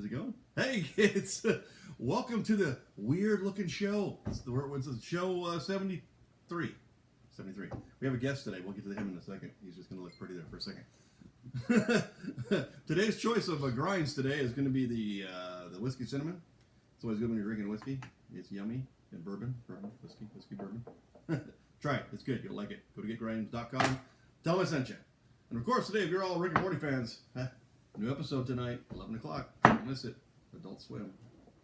Is it going? Hey, kids! Welcome to the weird-looking show. It's the show 73. 73. We have a guest today. We'll get to him in a second. He's just going to look pretty there for a second. Today's choice of grinds today is going to be the whiskey cinnamon. It's always good when you're drinking whiskey. It's yummy. And bourbon, whiskey, bourbon. Try it. It's good. You'll like it. Go to getgrinds.com. Tell them I sent you. And of course, today, if you're all Rick and Morty fans, new episode tonight, 11 o'clock. Don't miss it. Adult Swim.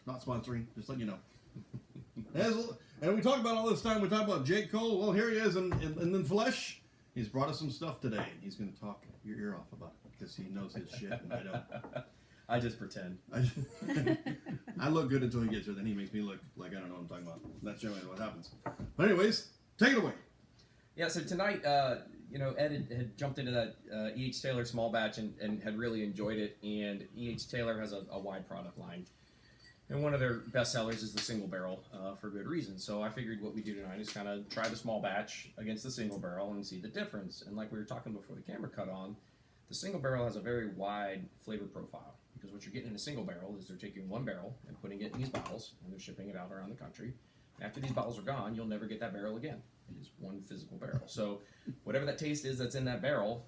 Not sponsoring. Just letting you know. And we talk about all this time. We talk about Jake Kohl. Well, here he is in flesh. He's brought us some stuff today. And he's going to talk your ear off about it because he knows his shit and I don't. I just pretend. I look good until he gets here. Then he makes me look like I don't know what I'm talking about. That's generally what happens. But anyways, take it away. Yeah, so tonight, Ed had jumped into that E.H. Taylor small batch and had really enjoyed it. And E.H. Taylor has a wide product line. And one of their best sellers is the single barrel for good reason. So I figured what we do tonight is kind of try the small batch against the single barrel and see the difference. And like we were talking before the camera cut on, the single barrel has a very wide flavor profile. Because what you're getting in a single barrel is they're taking one barrel and putting it in these bottles, and they're shipping it out around the country. After these bottles are gone, you'll never get that barrel again. It is one physical barrel. So whatever that taste is that's in that barrel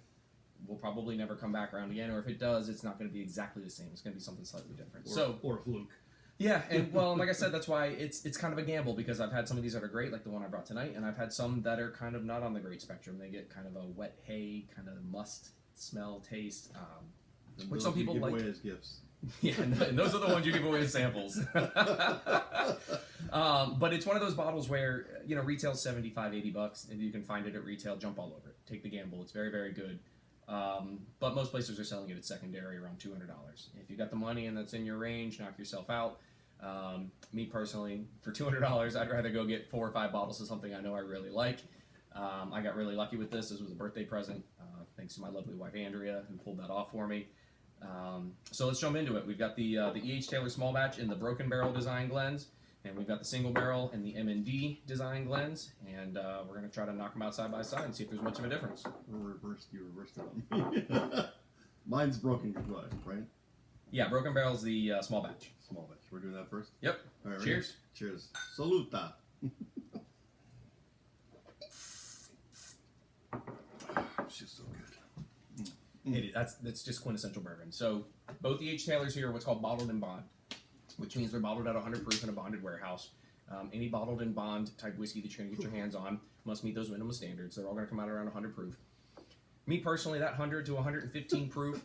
will probably never come back around again, or if it does, it's not going to be exactly the same. It's going to be something slightly different. Or a fluke. Yeah, and well, like I said, that's why it's kind of a gamble, because I've had some of these that are great, like the one I brought tonight, and I've had some that are kind of not on the great spectrum. They get kind of a wet hay, kind of must smell, taste, which some people like. Away as gifts. Yeah, and those are the ones you give away as samples. But it's one of those bottles where, retail's $75, $80, and you can find it at retail, jump all over it. Take the gamble. It's very, very good. But most places are selling it at secondary around $200. If you got the money and that's in your range, knock yourself out. Me personally, for $200, I'd rather go get 4 or 5 bottles of something I know I really like. I got really lucky with this. This was a birthday present, thanks to my lovely wife Andrea, who pulled that off for me. So let's jump into it. We've got the E.H. Taylor small batch in the broken barrel design blends, and we've got the single barrel in the M&D design blends, and we're going to try to knock them out side by side and see if there's much of a difference. You reversed it on me. Mine's broken goodbye, right? Yeah, broken barrel's the small batch. Small batch. We're doing that first? Yep. All right, Cheers. Cheers. Saluta. It's just so good. That's just quintessential bourbon. So both the E.H. Taylors here are what's called bottled in bond, which means they're bottled at 100 proof in a bonded warehouse. Any bottled in bond type whiskey that you're going to get your hands on must meet those minimum standards. They're all going to come out around 100 proof. Me personally, that 100 to 115 proof,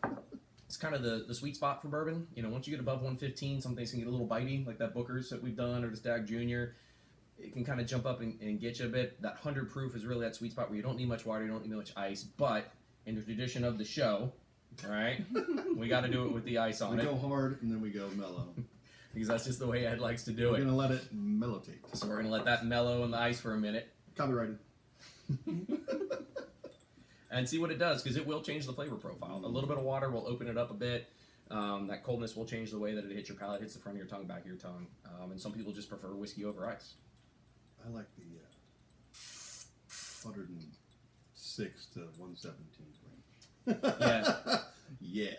it's kind of the sweet spot for bourbon. Once you get above 115, some things can get a little bitey, like that Booker's that we've done, or the Stag Junior. It can kind of jump up and get you a bit. That 100 proof is really that sweet spot where you don't need much water, you don't need much ice, but in the tradition of the show, right, we got to do it with the ice on it. We go hard and then we go mellow. Because that's just the way Ed likes to do it. We're going to let it mellotate. So we're going to let that mellow in the ice for a minute. Copyrighted. And see what it does, because it will change the flavor profile. A little bit of water will open it up a bit. That coldness will change the way that it hits your palate, hits the front of your tongue, back of your tongue. And some people just prefer whiskey over ice. I like the 106 to 117 range. Yeah. Yeah.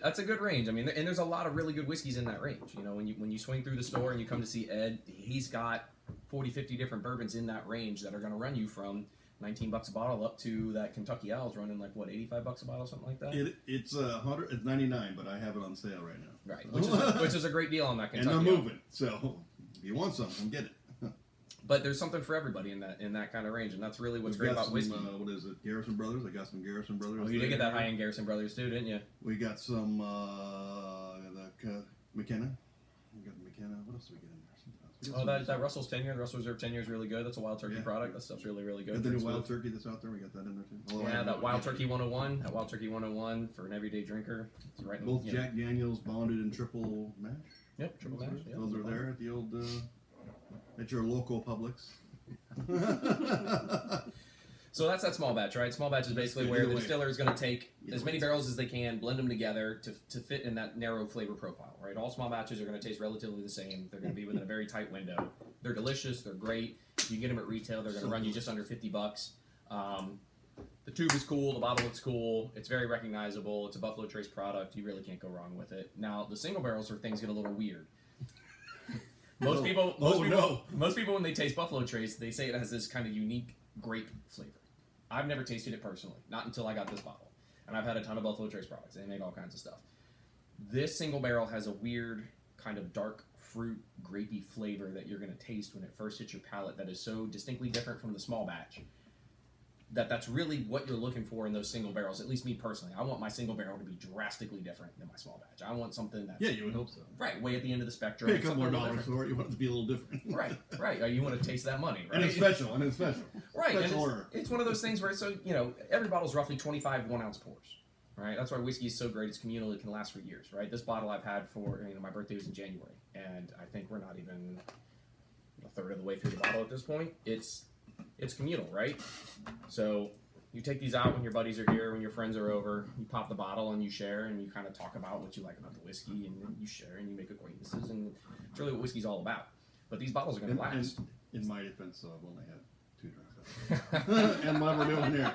That's a good range. I mean, and there's a lot of really good whiskeys in that range. When you swing through the store and you come to see Ed, he's got 40, 50 different bourbons in that range that are going to run you from $19 a bottle up to that Kentucky Owl's running like what, $85 a bottle, something like that. It's it's $99, but I have it on sale right now. Right, which is a great deal on that Kentucky. And they're moving, so if you want something, get it. But there's something for everybody in that kind of range, and that's really what's great about whiskey. What is it? Garrison Brothers. I got some Garrison Brothers. Oh, you did get that high-end Garrison Brothers too, didn't you? We got some McKenna. We got McKenna. What else do we get in there? That Russell's 10 year. The Russell Reserve 10 year is really good. That's a Wild Turkey product. That stuff's really, really good. Got the new Wild Turkey that's out there. We got that in there too. Yeah, that Wild Turkey 101. That Wild Turkey 101 for an everyday drinker. It's right. Both Jack Daniels bonded and triple mash. Yep, triple mash. Yep. Those are there at the old at your local Publix. So that's that small batch, right? Small batch is basically where the distiller is going to take as many barrels as they can, blend them together to fit in that narrow flavor profile, right? All small batches are going to taste relatively the same. They're going to be within a very tight window. They're delicious. They're great. If you get them at retail, they're going to run you just under $50. The tube is cool. The bottle looks cool. It's very recognizable. It's a Buffalo Trace product. You really can't go wrong with it. Now, the single barrels are things get a little weird. Most people, when they taste Buffalo Trace, they say it has this kind of unique grape flavor. I've never tasted it personally, not until I got this bottle. And I've had a ton of Buffalo Trace products. They make all kinds of stuff. This single barrel has a weird kind of dark fruit, grapey flavor that you're going to taste when it first hits your palate that is so distinctly different from the small batch. That's really what you're looking for in those single barrels, at least me personally. I want my single barrel to be drastically different than my small batch. I want something that's... Yeah, you would hope so. Right, way at the end of the spectrum. Pay a couple more dollars for it, you want it to be a little different. Right. You want to taste that money, right? And it's special. Right, special and order. It's one of those things where, every bottle's roughly 25 1-ounce pours, right? That's why whiskey is so great. It's communal. It can last for years, right? This bottle I've had for, my birthday was in January, and I think we're not even a third of the way through the bottle at this point. It's communal, right? So... you take these out when your buddies are here, when your friends are over, you pop the bottle and you share and you kind of talk about what you like about the whiskey and then you share and you make acquaintances and it's really what whiskey's all about. But these bottles are going to last. In my defense, I've only had 2 drinks. And what we're doing here.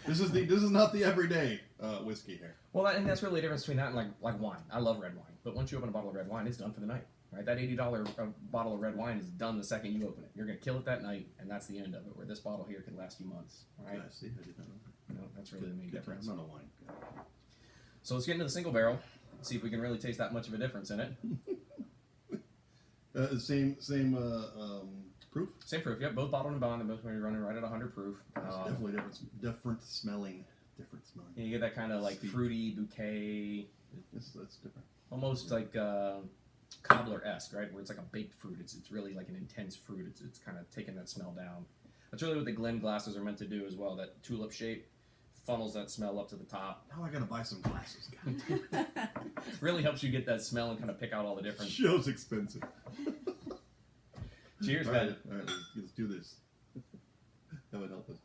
This is not the everyday whiskey here. Well, and that's really the difference between that and like wine. I love red wine, but once you open a bottle of red wine, it's done for the night. Right, that $80 bottle of red wine is done the second you open it. You're going to kill it that night, and that's the end of it. Where this bottle here can last you months. Right? Yeah, I see. I did not know. That's really the main difference. I'm not a wine guy. So let's get into the single barrel. See if we can really taste that much of a difference in it. Same proof. Same proof. Yep, both bottled and bond. They're both going to be running right at 100 proof. Definitely different smelling. You get that kind of like fruity bouquet. That's different. Almost like cobbler-esque, right? Where it's like a baked fruit. It's really like an intense fruit. It's kind of taking that smell down. That's really what the Glen glasses are meant to do as well. That tulip shape funnels that smell up to the top. Now I gotta buy some glasses. Really helps you get that smell and kind of pick out all the different... Show's expensive. Cheers, all man. All right, let's do this. That would help us.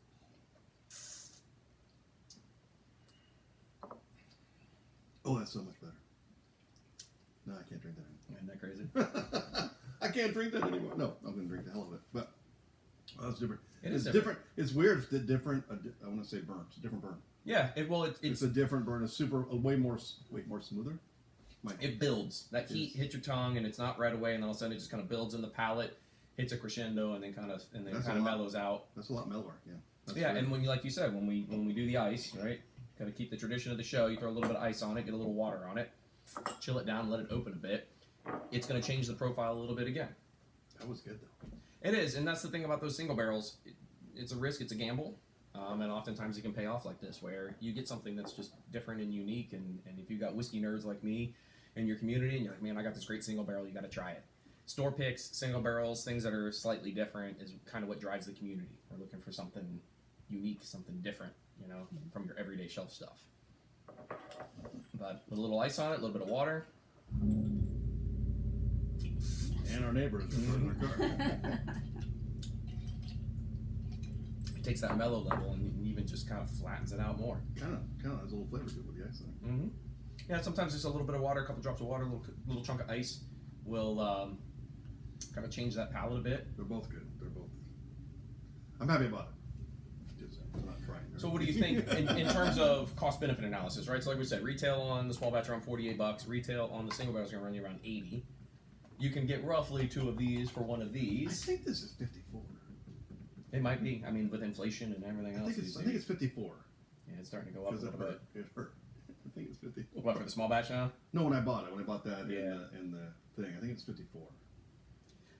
Oh, that's so much better. No, I can't drink that anymore. Isn't that crazy? I can't drink that anymore. No, I'm going to drink the hell of it. But that's different. It's different. It's weird. It's different. I want to say burn. It's a different burn. Yeah. It's a different burn. It's way more smoother. It builds. That heat hits your tongue, and it's not right away, and then all of a sudden it just kind of builds in the palate, hits a crescendo, and then kind of mellows out. That's a lot mellower. Yeah. That's yeah, great. and like you said, when we do the ice, right? Got to keep the tradition of the show. You throw a little bit of ice on it, get a little water on it, chill it down, let it open a bit. It's going to change the profile a little bit again. That was good, though. It is, and that's the thing about those single barrels. It's a risk, it's a gamble, and oftentimes it can pay off like this, where you get something that's just different and unique, and if you've got whiskey nerds like me in your community, and you're like, man, I got this great single barrel, you got to try it. Store picks, single barrels, things that are slightly different is kind of what drives the community. We're looking for something unique, something different, from your everyday shelf stuff. But with a little ice on it, a little bit of water. And our neighbors in their car. It takes that mellow level and even just kind of flattens it out more. Kind of has a little flavor to it with the ice on it. Mm-hmm. Yeah, sometimes just a little bit of water, a couple drops of water, a little chunk of ice will kind of change that palate a bit. They're both good. I'm happy about it. I'm not trying. So what do you think in terms of cost-benefit analysis, right? So like we said, retail on the small batch around $48. Retail on the single barrel is going to run you around $80. You can get roughly 2 of these for 1 of these. I think this is 54. It might be. I mean, with inflation and everything else. I think it's 54. Yeah, it's starting to go up a little bit. It hurt. I think it's 54. What, for the small batch now? No, when I bought that Yeah. in the thing, I think it's 54.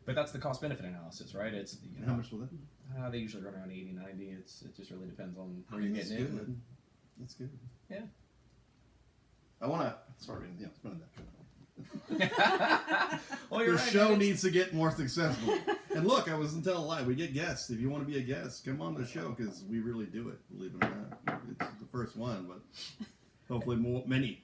But that's the cost-benefit analysis, right? It's And how much was it? They usually run around 80, 90. It just really depends on where you're getting in. That's good. Yeah. I want to. Sorry, spend that. Well, you're the right, show man. needs to get more successful. And look, I wasn't telling a lie. We get guests. If you want to be a guest, come on the show because we really do it. Believe it or not, it's the first one, but hopefully many.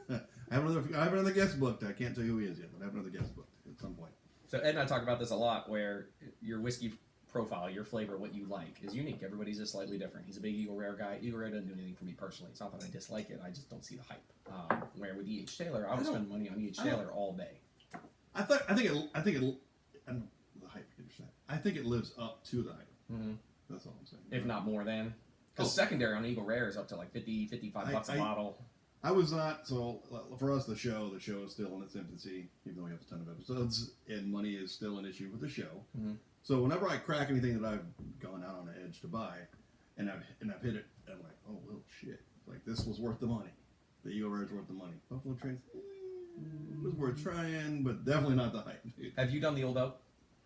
I have another guest booked. I can't tell you who he is yet, but I have another guest booked at some point. So Ed and I talk about this a lot, where your whiskey profile, your flavor, what you like is unique. Everybody's just slightly different. He's a big Eagle Rare guy. Eagle Rare doesn't do anything for me personally. It's not that I dislike it. I just don't see the hype. Where with E.H. Taylor, I would spend money on E.H. Taylor all day. I think it. I don't know the hype. I think it lives up to the hype. Mm-hmm. That's all I'm saying. If not more than. Because secondary on Eagle Rare is up to like 50, 55 bucks a bottle. I was not, so for us, the show is still in its infancy, even though we have a ton of episodes, and money is still an issue with the show. Mm-hmm. So whenever I crack anything that I've gone out on the edge to buy, and I've hit it, I'm like, oh, well, shit. Like, this was worth the money. The Eagle Rare is worth the money. Buffalo Trace, it was worth trying, but definitely not the hype. Have you done the Old Elk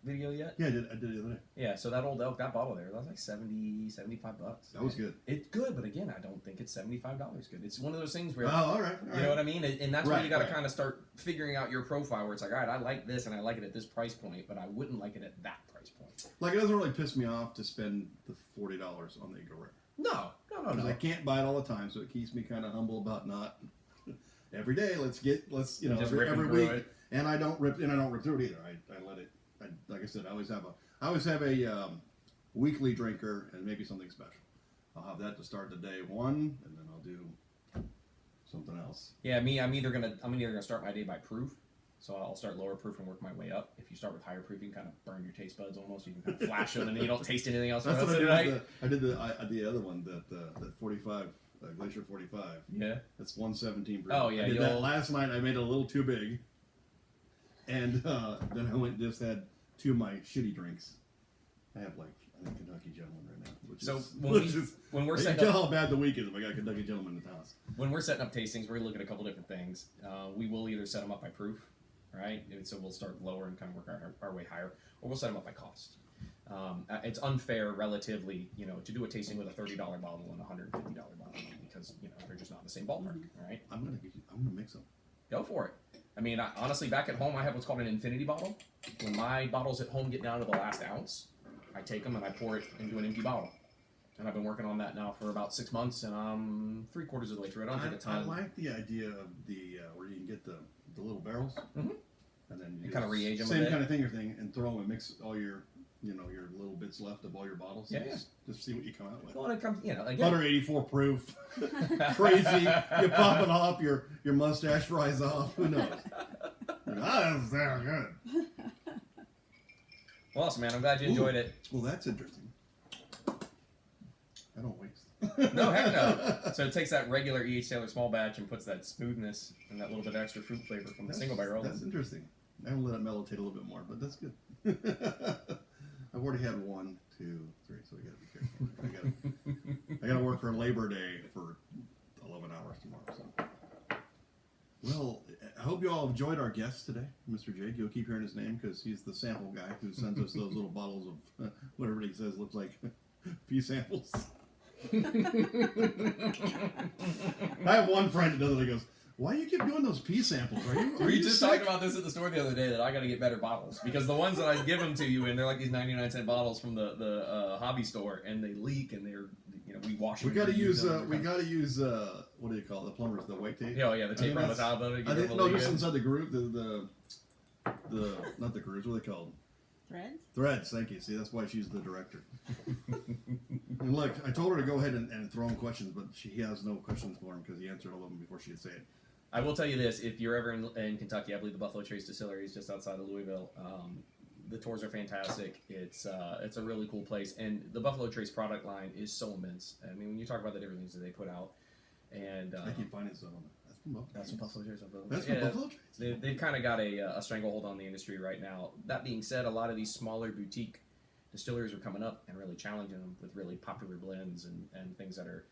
video yet? Yeah, I did the other day. Yeah, so that Old Elk, that bottle there, that was like 70, 75 bucks. That was good. It's good, but again, I don't think it's $75 good. It's one of those things where, all right. You know what I mean? And that's where you got to kind of start figuring out your profile, where it's like, all right, I like this and I like it at this price point, but I wouldn't like it at that price point. Like, it doesn't really piss me off to spend the $40 on the Eagle Rare. No. Because I can't buy it all the time, so it keeps me kind of humble about not every day. Let's every week, and I don't rip through it either. I let it. Like I said, I always have a weekly drinker and maybe something special. I'll have that to start the day one, and then I'll do something else. Yeah, me. I'm either gonna start my day by proof. So I'll start lower proof and work my way up. If you start with higher proof, you can kind of burn your taste buds almost. You can kind of flash them, and then you don't taste anything else. That's what I did. I did the other one, that 45 Glacier 45. Yeah, that's 117 proof. Oh yeah, I did that last night. I made it a little too big, and then I went and just had 2 of my shitty drinks. I have Kentucky Gentleman right now. When we're setting up, tell how bad the week is if I got Kentucky Gentleman in the house. When we're setting up tastings, we're gonna look at a couple different things. We will either set them up by proof, right? So we'll start lower and kind of work our way higher, or we'll set them up by cost. It's unfair, relatively, to do a tasting with a $30 bottle and a $150 bottle because they're just not in the same ballpark, right? I'm gonna mix them. Go for it. I mean, honestly, back at home, I have what's called an infinity bottle. When my bottles at home get down to the last ounce, I take them and I pour it into an empty bottle. And I've been working on that now for about 6 months, and I'm 3/4 of the way through it. I don't take a ton. I like the idea of the where you can get the little barrels, mm-hmm. and then you kind of re-age them. Same kind of thing, and throw them and mix all your your little bits left of all your bottles. Yeah, just see what you come out with. Well, when it comes, again, butter 84 proof, crazy. You pop it off, your mustache fries off. Who knows? That's very good. Well, awesome, man. I'm glad you enjoyed it. Well, that's interesting. I don't waste. No, heck no. So it takes that regular E.H. Taylor small batch and puts that smoothness and that little bit of extra fruit flavor from the single barrel. That's interesting. I will let it mellotate a little bit more, but that's good. I've already had 1, 2, 3, so I got to be careful. I got to work for Labor Day for 11 hours tomorrow. So. Well, I hope you all enjoyed our guest today, Mr. Jake. You'll keep hearing his name because he's the sample guy who sends us those little bottles of whatever he says looks like pea samples. I have one friend that does it. He goes, "Why do you keep doing those pea samples? Are you just talking about this at the store the other day that I got to get better bottles because the ones that I give them to you and they're like these 99-cent bottles from the hobby store and they leak and they're we wash them. We got to use what do you call it? The plumbers, the white tape. Oh yeah, the tape around the top of it. I think no, just inside the groove. The not the grooves. What are they called? Threads? Threads, thank you. See, that's why she's the director. And look, I told her to go ahead and throw him questions, but she has no questions for him because he answered all of them before she could say it. I will tell you this, if you're ever in Kentucky, I believe the Buffalo Trace Distillery is just outside of Louisville. The tours are fantastic. It's a really cool place. And the Buffalo Trace product line is so immense. I mean, when you talk about the different things that they put out, and I keep finding stuff on that. That's what Buffalo Trace. That's what Buffalo Trace. They've kind of got a stranglehold on the industry right now. That being said, a lot of these smaller boutique distilleries are coming up and really challenging them with really popular blends and things that are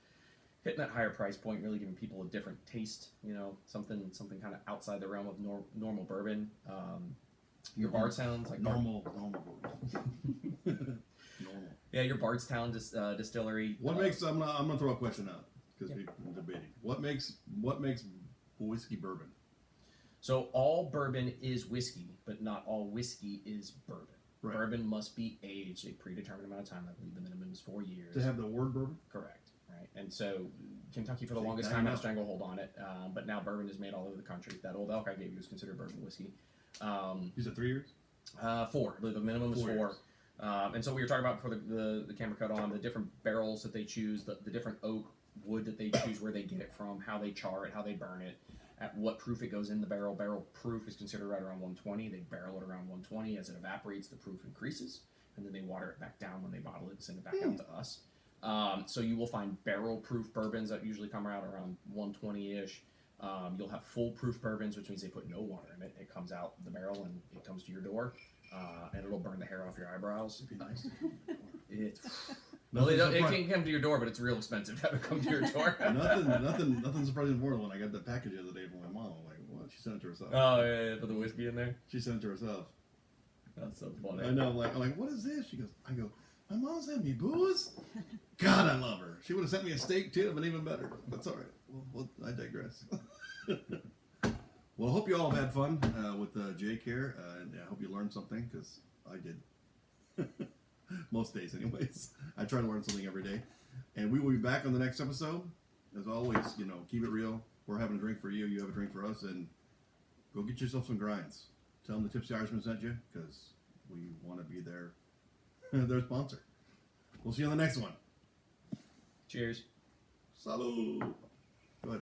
hitting that higher price point, really giving people a different taste. Something kind of outside the realm of normal bourbon. Your Bardstown's like normal. Yeah, your Bardstown distillery. What makes I'm gonna throw a question out because we've been debating. What makes whiskey bourbon? So all bourbon is whiskey, but not all whiskey is bourbon. Right. Bourbon must be aged a predetermined amount of time. I believe the minimum is 4 years. To have the word bourbon? Correct. Right. And so Kentucky for the longest time had a stranglehold on it, but now bourbon is made all over the country. That Old Elk I gave you is considered bourbon whiskey. You said 3 years? 4. I believe the minimum is 4. And so we were talking about before the camera cut on, the different barrels that they choose, the different oak wood that they choose, where they get it from, how they char it, how they burn it, at what proof it goes in the barrel. Barrel proof is considered right around 120. They barrel it around 120. As it evaporates, the proof increases, and then they water it back down when they bottle it and send it back out to us. So you will find barrel-proof bourbons that usually come around 120-ish. You'll have full-proof bourbons, which means they put no water in it. It comes out the barrel and it comes to your door, and it'll burn the hair off your eyebrows. It'd be nice. It can come to your door, but it's real expensive to have it come to your door. nothing surprising more than when I got that package the other day from my mom. I'm like, what? She sent it to herself. Oh yeah, put the whiskey in there. She sent it to herself. That's so funny. I know. I'm like, what is this? I go, my mom sent me booze. God, I love her. She would have sent me a steak too, but even better. That's all right. Well, I digress. Well, I hope you all have had fun with Jake here, and I hope you learned something because I did. Most days, anyways. I try to learn something every day, and we will be back on the next episode. As always, keep it real. We're having a drink for you. You have a drink for us, and go get yourself some grinds. Tell them the Tipsy Irishman sent you because we want to be their sponsor. We'll see you on the next one. Cheers. Salud.